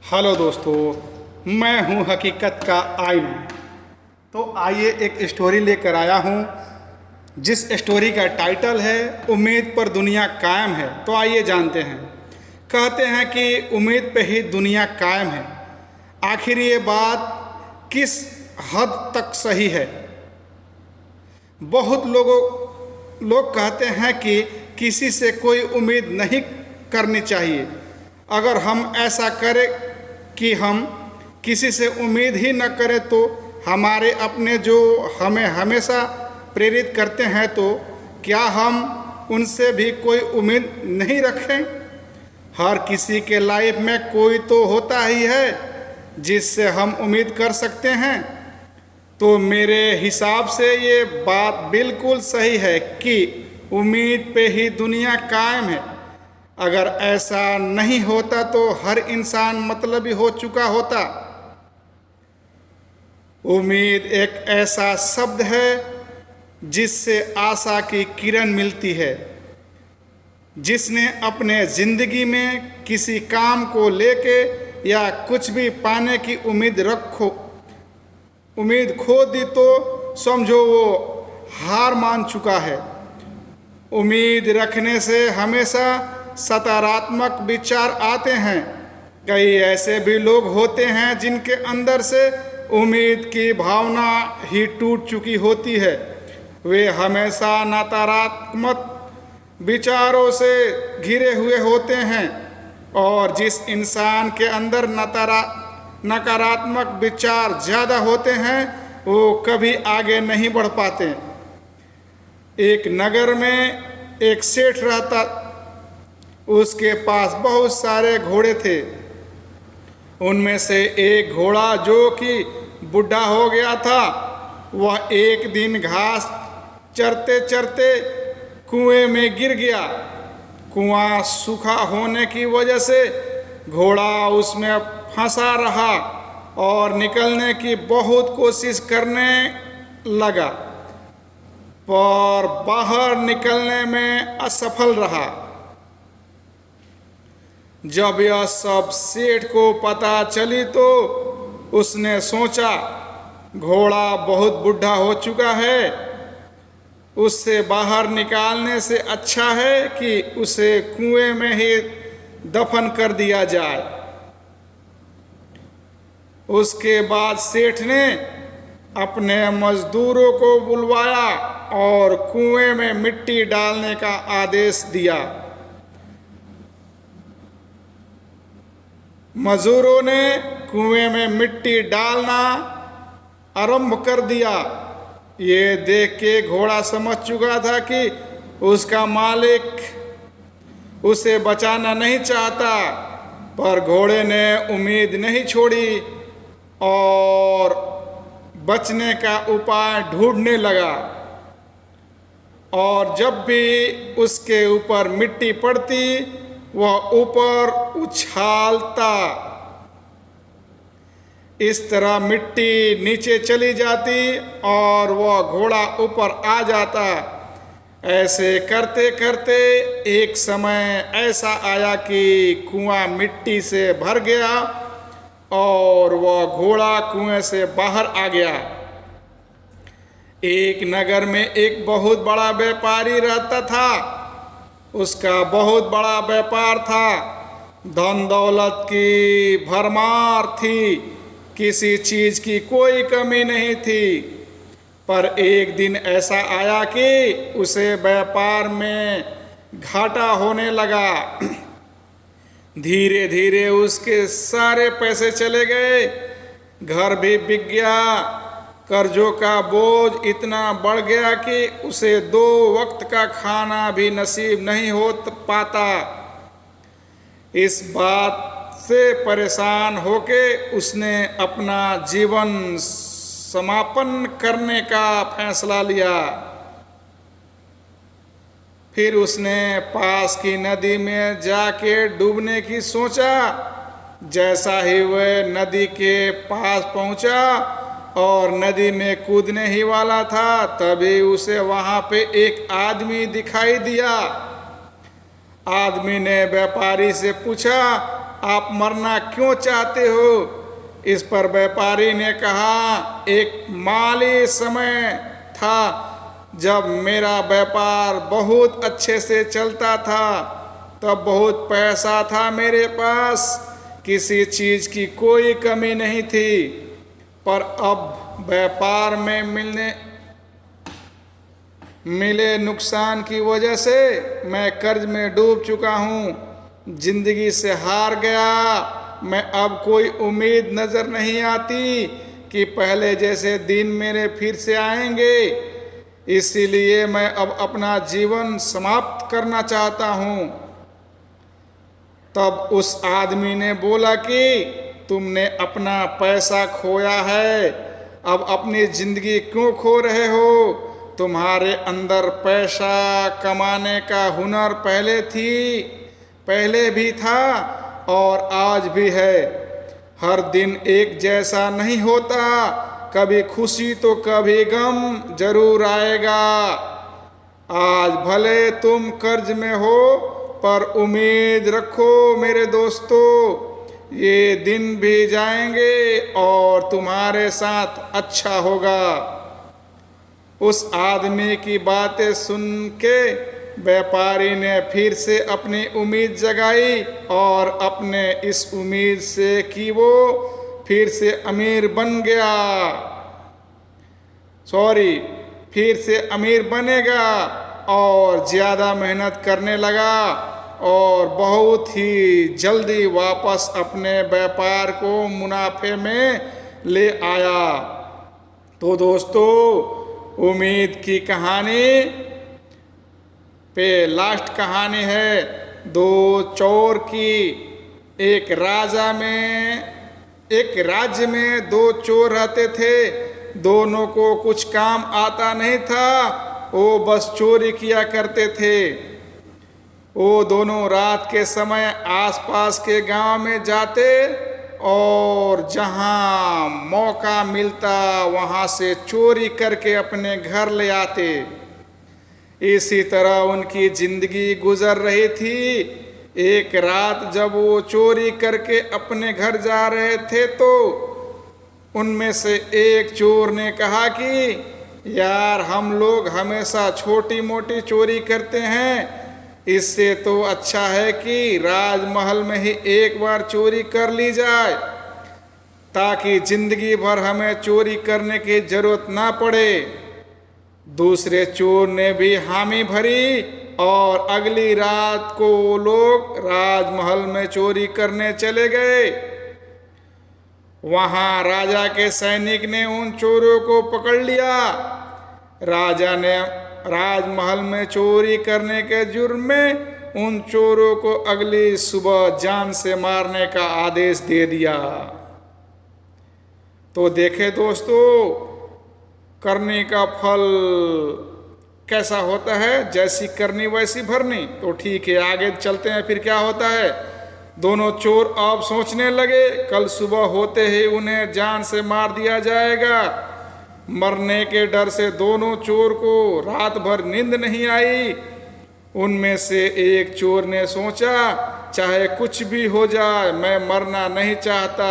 Hello दोस्तों, मैं हूं हकीकत का आईना। तो आइए एक स्टोरी लेकर आया हूं जिस स्टोरी का टाइटल है उम्मीद पर दुनिया कायम है। तो आइए जानते हैं। कहते हैं कि उम्मीद पे ही दुनिया कायम है। आखिर ये बात किस हद तक सही है? बहुत लोग कहते हैं कि किसी से कोई उम्मीद नहीं करनी चाहिए। अगर हम ऐसा करें कि हम किसी से उम्मीद ही न करें तो हमारे अपने जो हमें हमेशा प्रेरित करते हैं, तो क्या हम उनसे भी कोई उम्मीद नहीं रखें? हर किसी के लाइफ में कोई तो होता ही है जिससे हम उम्मीद कर सकते हैं। तो मेरे हिसाब से ये बात बिल्कुल सही है कि उम्मीद पे ही दुनिया कायम है। अगर ऐसा नहीं होता तो हर इंसान मतलबी हो चुका होता। उम्मीद एक ऐसा शब्द है जिससे आशा की किरण मिलती है। जिसने अपने ज़िंदगी में किसी काम को लेके या कुछ भी पाने की उम्मीद खो दी तो समझो वो हार मान चुका है। उम्मीद रखने से हमेशा सकारात्मक विचार आते हैं। कई ऐसे भी लोग होते हैं जिनके अंदर से उम्मीद की भावना ही टूट चुकी होती है। वे हमेशा नकारात्मक विचारों से घिरे हुए होते हैं, और जिस इंसान के अंदर नकारात्मक विचार ज़्यादा होते हैं वो कभी आगे नहीं बढ़ पाते। एक नगर में एक सेठ रहता। उसके पास बहुत सारे घोड़े थे। उनमें से एक घोड़ा जो कि बूढ़ा हो गया था, वह एक दिन घास चरते चरते कुएं में गिर गया। कुआं सूखा होने की वजह से घोड़ा उसमें फंसा रहा और निकलने की बहुत कोशिश करने लगा, पर बाहर निकलने में असफल रहा। जब यह सब सेठ को पता चली तो उसने सोचा, घोड़ा बहुत बूढ़ा हो चुका है, उससे बाहर निकालने से अच्छा है कि उसे कुएं में ही दफन कर दिया जाए। उसके बाद सेठ ने अपने मजदूरों को बुलवाया और कुएं में मिट्टी डालने का आदेश दिया। मजदूरों ने कुएं में मिट्टी डालना आरंभ कर दिया। ये देख के घोड़ा समझ चुका था कि उसका मालिक उसे बचाना नहीं चाहता, पर घोड़े ने उम्मीद नहीं छोड़ी और बचने का उपाय ढूंढने लगा। और जब भी उसके ऊपर मिट्टी पड़ती वह ऊपर उछालता। इस तरह मिट्टी नीचे चली जाती और वह घोड़ा ऊपर आ जाता। ऐसे करते करते एक समय ऐसा आया कि कुआं मिट्टी से भर गया और वह घोड़ा कुएं से बाहर आ गया। एक नगर में एक बहुत बड़ा व्यापारी रहता था। उसका बहुत बड़ा व्यापार था। धन दौलत की भरमार थी, किसी चीज़ की कोई कमी नहीं थी। पर एक दिन ऐसा आया कि उसे व्यापार में घाटा होने लगा। धीरे धीरे उसके सारे पैसे चले गए, घर भी बिक गया। कर्जों का बोझ इतना बढ़ गया कि उसे 2 वक्त का खाना भी नसीब नहीं हो पाता। इस बात से परेशान होके उसने अपना जीवन समापन करने का फैसला लिया। फिर उसने पास की नदी में जाके डूबने की सोचा। जैसा ही वह नदी के पास पहुंचा और नदी में कूदने ही वाला था, तभी उसे वहां पे एक आदमी दिखाई दिया। आदमी ने व्यापारी से पूछा, आप मरना क्यों चाहते हो? इस पर व्यापारी ने कहा, एक माली समय था जब मेरा व्यापार बहुत अच्छे से चलता था, तब बहुत पैसा था मेरे पास, किसी चीज़ की कोई कमी नहीं थी। पर अब व्यापार में मिले नुकसान की वजह से मैं कर्ज में डूब चुका हूँ, जिंदगी से हार गया। मैं अब कोई उम्मीद नज़र नहीं आती कि पहले जैसे दिन मेरे फिर से आएंगे, इसीलिए मैं अब अपना जीवन समाप्त करना चाहता हूँ। तब उस आदमी ने बोला कि तुमने अपना पैसा खोया है, अब अपनी जिंदगी क्यों खो रहे हो? तुम्हारे अंदर पैसा कमाने का हुनर पहले भी था और आज भी है। हर दिन एक जैसा नहीं होता, कभी खुशी तो कभी गम जरूर आएगा। आज भले तुम कर्ज में हो, पर उम्मीद रखो मेरे दोस्तों, ये दिन भी जाएंगे और तुम्हारे साथ अच्छा होगा। उस आदमी की बातें सुन के व्यापारी ने फिर से अपनी उम्मीद जगाई और अपने इस उम्मीद से कि वो फिर से अमीर बनेगा और ज़्यादा मेहनत करने लगा और बहुत ही जल्दी वापस अपने व्यापार को मुनाफे में ले आया। तो दोस्तों, उम्मीद की कहानी पे लास्ट कहानी है दो चोर की। एक राज्य में दो चोर रहते थे। दोनों को कुछ काम आता नहीं था, वो बस चोरी किया करते थे। वो दोनों रात के समय आसपास के गांव में जाते और जहां मौका मिलता वहां से चोरी करके अपने घर ले आते। इसी तरह उनकी जिंदगी गुजर रही थी। एक रात जब वो चोरी करके अपने घर जा रहे थे तो उनमें से एक चोर ने कहा कि यार, हम लोग हमेशा छोटी मोटी चोरी करते हैं, इससे तो अच्छा है कि राजमहल में ही एक बार चोरी कर ली जाए, ताकि जिंदगी भर हमें चोरी करने की जरूरत ना पड़े। दूसरे चोर ने भी हामी भरी और अगली रात को लोग राजमहल में चोरी करने चले गए। वहां राजा के सैनिक ने उन चोरों को पकड़ लिया। राजा ने राजमहल में चोरी करने के जुर्म में उन चोरों को अगली सुबह जान से मारने का आदेश दे दिया। तो देखे दोस्तों, करने का फल कैसा होता है, जैसी करनी वैसी भरनी। तो ठीक है, आगे चलते हैं, फिर क्या होता है। दोनों चोर अब सोचने लगे, कल सुबह होते ही उन्हें जान से मार दिया जाएगा। मरने के डर से दोनों चोर को रात भर नींद नहीं आई। उनमें से एक चोर ने सोचा, चाहे कुछ भी हो जाए, मैं मरना नहीं चाहता।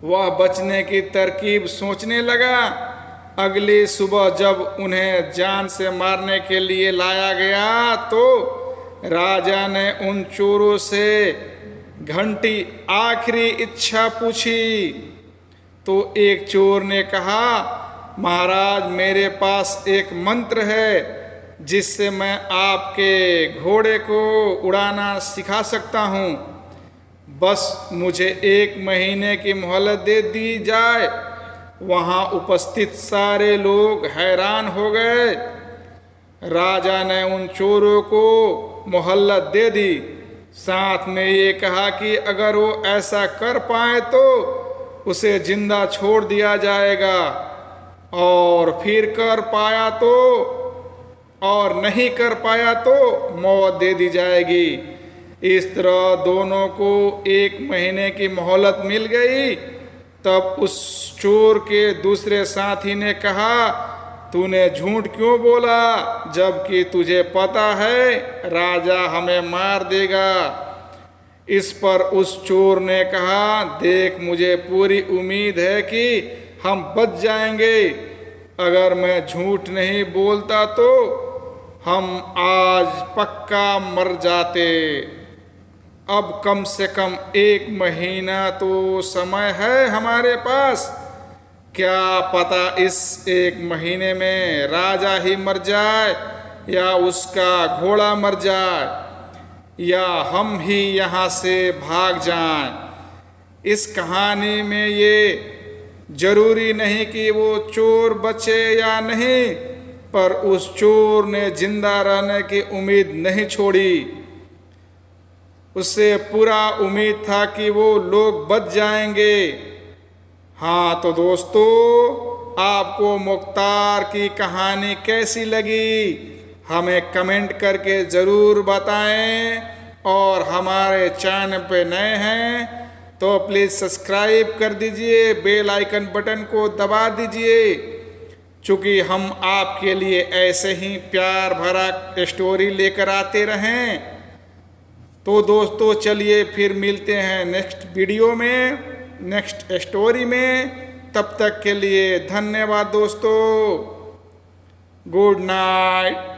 वह बचने की तरकीब सोचने लगा। अगली सुबह जब उन्हें जान से मारने के लिए लाया गया तो राजा ने उन चोरों से घंटी आखिरी इच्छा पूछी। तो एक चोर ने कहा, महाराज, मेरे पास एक मंत्र है जिससे मैं आपके घोड़े को उड़ाना सिखा सकता हूँ। बस मुझे 1 महीने की मोहलत दे दी जाए। वहाँ उपस्थित सारे लोग हैरान हो गए। राजा ने उन चोरों को मोहलत दे दी, साथ में ये कहा कि अगर वो ऐसा कर पाए तो उसे जिंदा छोड़ दिया जाएगा, और फिर कर पाया तो और नहीं कर पाया तो मौत दे दी जाएगी। इस तरह दोनों को 1 महीने की मोहलत मिल गई। तब उस चोर के दूसरे साथी ने कहा, तूने झूठ क्यों बोला, जबकि तुझे पता है राजा हमें मार देगा। इस पर उस चोर ने कहा, देख, मुझे पूरी उम्मीद है कि हम बच जाएंगे। अगर मैं झूठ नहीं बोलता तो हम आज पक्का मर जाते। अब कम से कम 1 महीना तो समय है हमारे पास। क्या पता इस 1 महीने में राजा ही मर जाए या उसका घोड़ा मर जाए या हम ही यहाँ से भाग जाएं। इस कहानी में ये जरूरी नहीं कि वो चोर बचे या नहीं, पर उस चोर ने जिंदा रहने की उम्मीद नहीं छोड़ी। उससे पूरा उम्मीद था कि वो लोग बच जाएंगे। हाँ तो दोस्तों, आपको मुख्तार की कहानी कैसी लगी हमें कमेंट करके ज़रूर बताएं, और हमारे चैनल पे नए हैं तो प्लीज़ सब्सक्राइब कर दीजिए, बेल आइकन बटन को दबा दीजिए, क्योंकि हम आपके लिए ऐसे ही प्यार भरा स्टोरी लेकर आते रहें। तो दोस्तों चलिए फिर मिलते हैं नेक्स्ट वीडियो में, नेक्स्ट स्टोरी में। तब तक के लिए धन्यवाद दोस्तों। Good night.